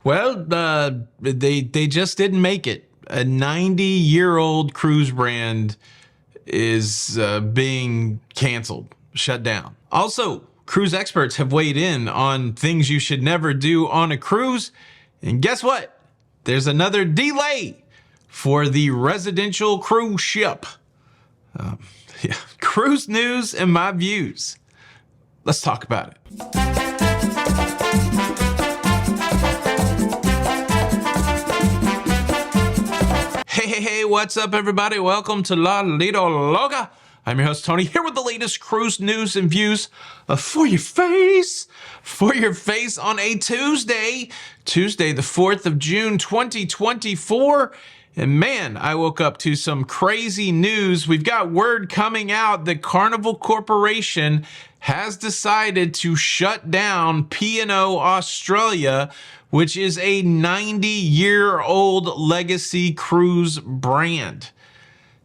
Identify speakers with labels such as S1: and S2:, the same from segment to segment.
S1: Well, they just didn't make it. A 90-year-old cruise brand is being canceled, shut down. Also, cruise experts have weighed in on things you should never do on a cruise. And guess what? There's another delay for the residential cruise ship. Cruise news and my views. Let's talk about it. Hey, what's up, everybody? Welcome to La Lido Loca. I'm your host, Tony, here with the latest cruise news and views for your face. For your face on a Tuesday, the 4th of June, 2024. And man, I woke up to some crazy news. We've got word coming out that Carnival Corporation has decided to shut down P&O Australia, which is a 90-year-old legacy cruise brand.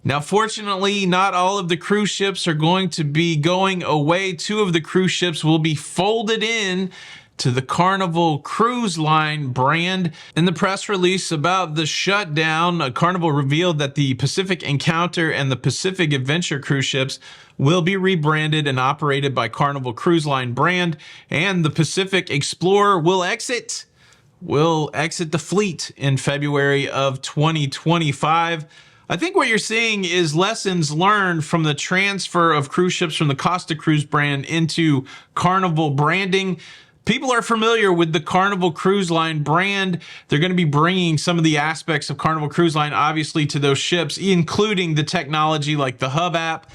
S1: Now, fortunately, not all of the cruise ships are going to be going away. 2 of the cruise ships will be folded in to the Carnival Cruise Line brand. In the press release about the shutdown, Carnival revealed that the Pacific Encounter and the Pacific Adventure cruise ships will be rebranded and operated by Carnival Cruise Line brand, and the Pacific Explorer will exit the fleet in February of 2025. I think what you're seeing is lessons learned from the transfer of cruise ships from the Costa Cruise brand into Carnival branding. People are familiar with the Carnival Cruise Line brand. They're going to be bringing some of the aspects of Carnival Cruise Line, obviously, to those ships, including the technology like the Hub app.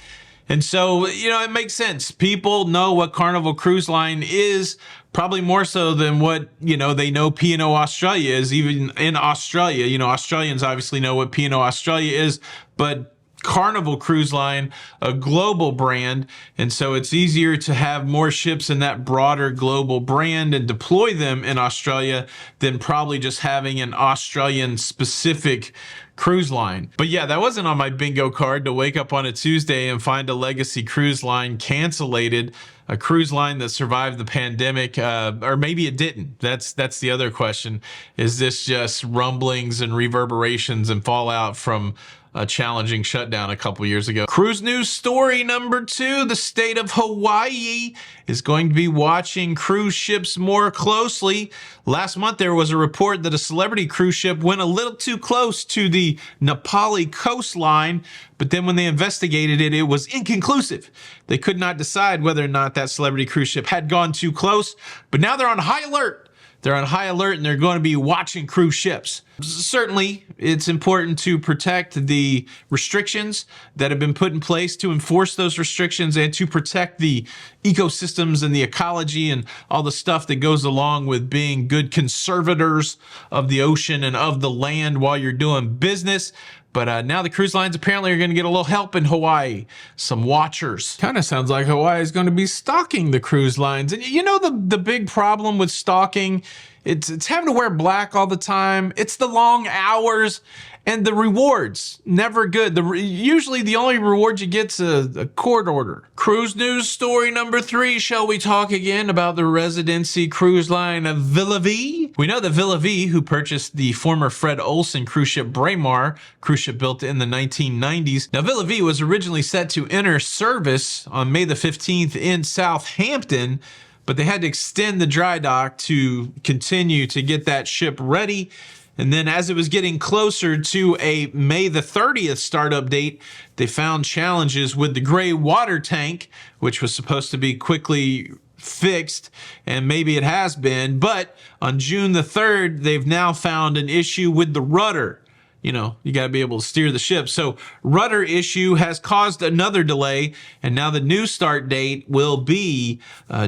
S1: And so, it makes sense. People know what Carnival Cruise Line is, probably more so than what, they know P&O Australia is, even in Australia. Australians obviously know what P&O Australia is, but Carnival Cruise Line, a global brand, and so it's easier to have more ships in that broader global brand and deploy them in Australia than probably just having an Australian specific cruise line. But yeah, that wasn't on my bingo card to wake up on a Tuesday and find a legacy cruise line cancellated, a cruise line that survived the pandemic, or maybe it didn't. That's the other question. Is this just rumblings and reverberations and fallout from a challenging shutdown a couple years ago? Cruise news story number 2, the state of Hawaii is going to be watching cruise ships more closely. Last month, there was a report that a celebrity cruise ship went a little too close to the Napali coastline, but then when they investigated it, it was inconclusive. They could not decide whether or not that celebrity cruise ship had gone too close, but now they're on high alert. They're on high alert and they're going to be watching cruise ships. Certainly, it's important to protect the restrictions that have been put in place, to enforce those restrictions and to protect the ecosystems and the ecology and all the stuff that goes along with being good conservators of the ocean and of the land while you're doing business. But now the cruise lines apparently are going to get a little help in Hawaii. Some watchers. Kind of sounds like Hawaii is going to be stalking the cruise lines. And the big problem with stalking, it's having to wear black all the time. It's the long hours and the rewards. Never good. Usually the only reward you get's a court order. Cruise news story number 3. Shall we talk again about the residency cruise line of Villa V? We know that Villa V, who purchased the former Fred Olsen cruise ship Braemar, cruise ship built in the 1990s. Now, Villa V was originally set to enter service on May the 15th in Southampton, but they had to extend the dry dock to continue to get that ship ready. And then as it was getting closer to a May the 30th startup date, they found challenges with the gray water tank, which was supposed to be quickly fixed, and maybe it has been. But on June the 3rd, they've now found an issue with the rudder. You got to be able to steer the ship. So rudder issue has caused another delay, and now the new start date will be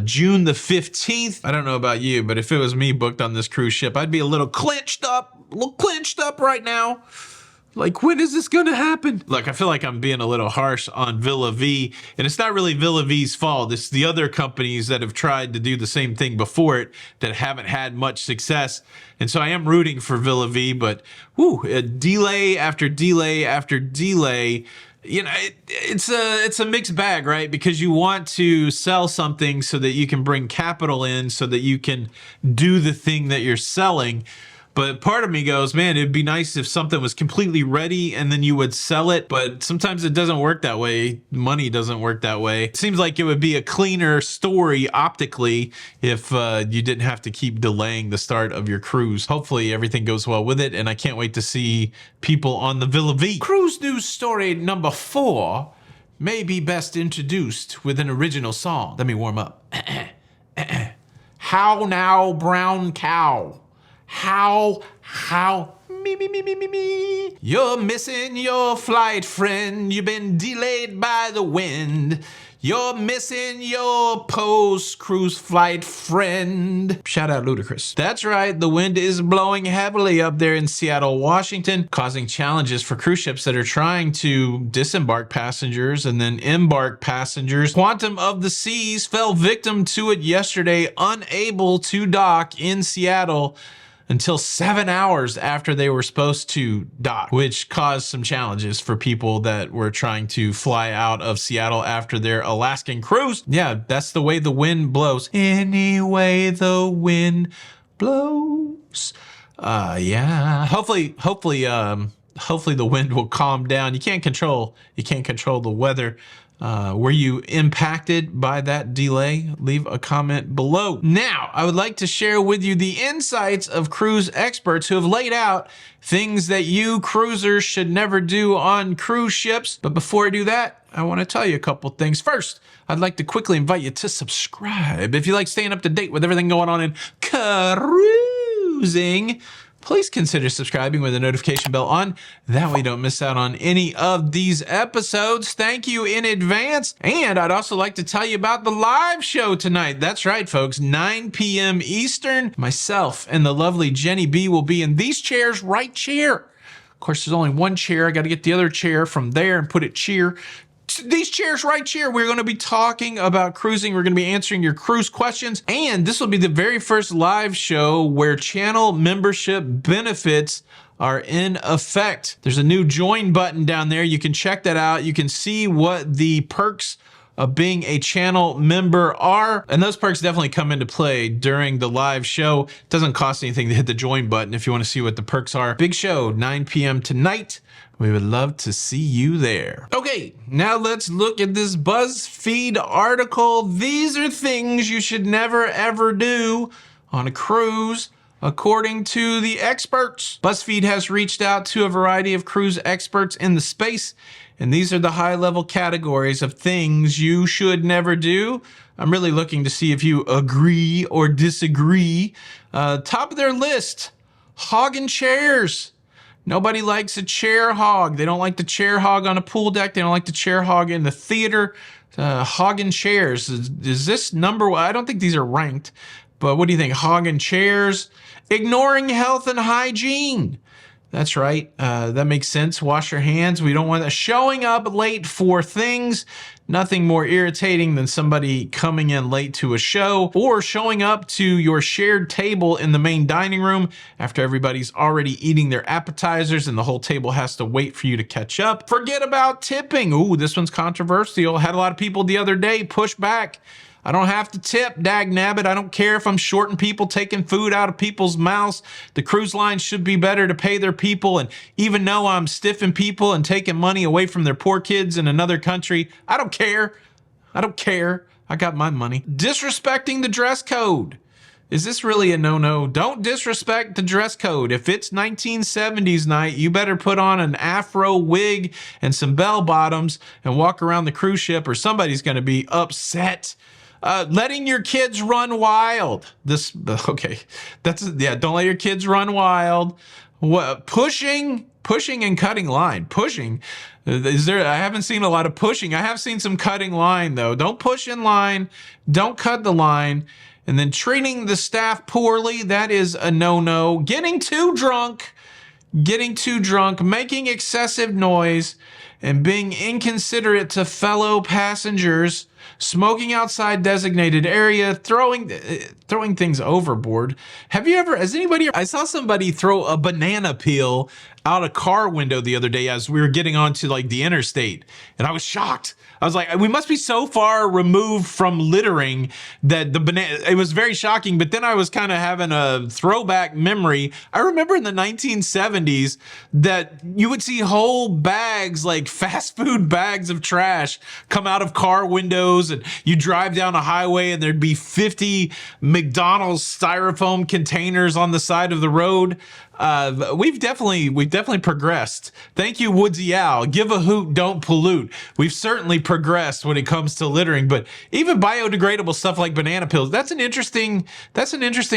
S1: June the 15th. I don't know about you, but if it was me booked on this cruise ship, I'd be a little clenched up right now. Like, when is this going to happen? Look, I feel like I'm being a little harsh on Villa V, and it's not really Villa V's fault. It's the other companies that have tried to do the same thing before it that haven't had much success. And so I am rooting for Villa V, but delay after delay after delay it's a mixed bag, right? Because you want to sell something so that you can bring capital in so that you can do the thing that you're selling. But part of me goes, man, it'd be nice if something was completely ready and then you would sell it. But sometimes it doesn't work that way. Money doesn't work that way. It seems like it would be a cleaner story optically if you didn't have to keep delaying the start of your cruise. Hopefully everything goes well with it. And I can't wait to see people on the Villa V. Cruise news story number 4 may be best introduced with an original song. Let me warm up. How now, brown cow? How, me. You're missing your flight, friend. You've been delayed by the wind. You're missing your post-cruise flight, friend. Shout out Ludacris. That's right, the wind is blowing heavily up there in Seattle, Washington, causing challenges for cruise ships that are trying to disembark passengers and then embark passengers. Quantum of the Seas fell victim to it yesterday, unable to dock in Seattle until 7 hours after they were supposed to dock, which caused some challenges for people that were trying to fly out of Seattle after their Alaskan cruise. Yeah, that's the way the wind blows. Any way the wind blows. Yeah. Hopefully the wind will calm down. You can't control the weather. Were you impacted by that delay? Leave a comment below. Now, I would like to share with you the insights of cruise experts who have laid out things that you cruisers should never do on cruise ships. But before I do that, I want to tell you a couple things. First, I'd like to quickly invite you to subscribe. If you like staying up to date with everything going on in cruising, please consider subscribing with a notification bell on. That way you don't miss out on any of these episodes. Thank you in advance. And I'd also like to tell you about the live show tonight. That's right, folks, 9 p.m. Eastern. Myself and the lovely Jenny B will be in these chairs right here. Of course, there's only one chair. I got to get the other chair from there and put it cheer. These chairs right here, we're going to be talking about cruising. We're going to be answering your cruise questions. And this will be the very first live show where channel membership benefits are in effect. There's a new join button down there. You can check that out. You can see what the perks of being a channel member are. And those perks definitely come into play during the live show. It doesn't cost anything to hit the join button if you want to see what the perks are. Big show, 9 p.m. tonight. We would love to see you there. Okay, now let's look at this BuzzFeed article. These are things you should never ever do on a cruise, according to the experts. BuzzFeed has reached out to a variety of cruise experts in the space, and these are the high-level categories of things you should never do. I'm really looking to see if you agree or disagree. Top of their list, hogging chairs. Nobody likes a chair hog. They don't like the chair hog on a pool deck. They don't like the chair hog in the theater. Hogging chairs. Is this number one? I don't think these are ranked, but what do you think? Hogging chairs. Ignoring health and hygiene. That's right. That makes sense. Wash your hands. We don't want that. Showing up late for things. Nothing more irritating than somebody coming in late to a show or showing up to your shared table in the main dining room after everybody's already eating their appetizers and the whole table has to wait for you to catch up. Forget about tipping. Ooh, this one's controversial. Had a lot of people the other day push back. I don't have to tip, dag nabbit. I don't care if I'm shorting people, taking food out of people's mouths. The cruise line should be better to pay their people. And even though I'm stiffing people and taking money away from their poor kids in another country, I don't care. I don't care. I got my money. Disrespecting the dress code. Is this really a no-no? Don't disrespect the dress code. If it's 1970s night, you better put on an afro wig and some bell bottoms and walk around the cruise ship or somebody's going to be upset. Letting your kids run wild. Okay, don't let your kids run wild. What, pushing and cutting line. Pushing, I haven't seen a lot of pushing. I have seen some cutting line though. Don't push in line, don't cut the line. And then treating the staff poorly, that is a no-no. Getting too drunk, making excessive noise, and being inconsiderate to fellow passengers. smoking outside designated area, throwing things overboard. Has anybody, I saw somebody throw a banana peel out a car window the other day as we were getting onto like the interstate, and I was shocked. I was like, we must be so far removed from littering that it was very shocking. But then I was kind of having a throwback memory. I remember in the 1970s that you would see whole bags, like fast food bags of trash, come out of car windows, and you drive down a highway and there'd be 50 McDonald's styrofoam containers on the side of the road. We've definitely progressed. Thank you, Woodsy Owl. Give a hoot, don't pollute. We've certainly progressed when it comes to littering, but even biodegradable stuff like banana peels, that's an interesting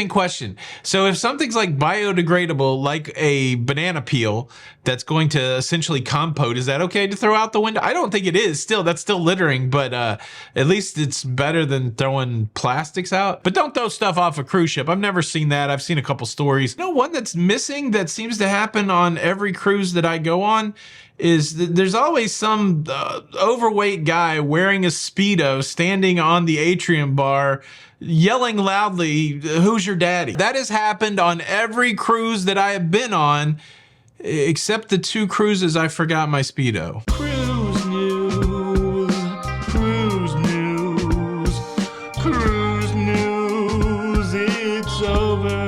S1: question. So if something's like biodegradable, like a banana peel that's going to essentially compost, is that okay to throw out the window? I don't think it is. Still, that's still littering, but at least it's better than throwing plastics out. But don't throw stuff off a cruise ship. I've never seen that. I've seen a couple stories. You know, one that's missing that seems to happen on every cruise that I go on is that there's always some overweight guy wearing a Speedo standing on the atrium bar yelling loudly, "Who's your daddy?" That has happened on every cruise that I have been on, except the 2 cruises I forgot my Speedo. Cruise news, cruise news, cruise news, it's over.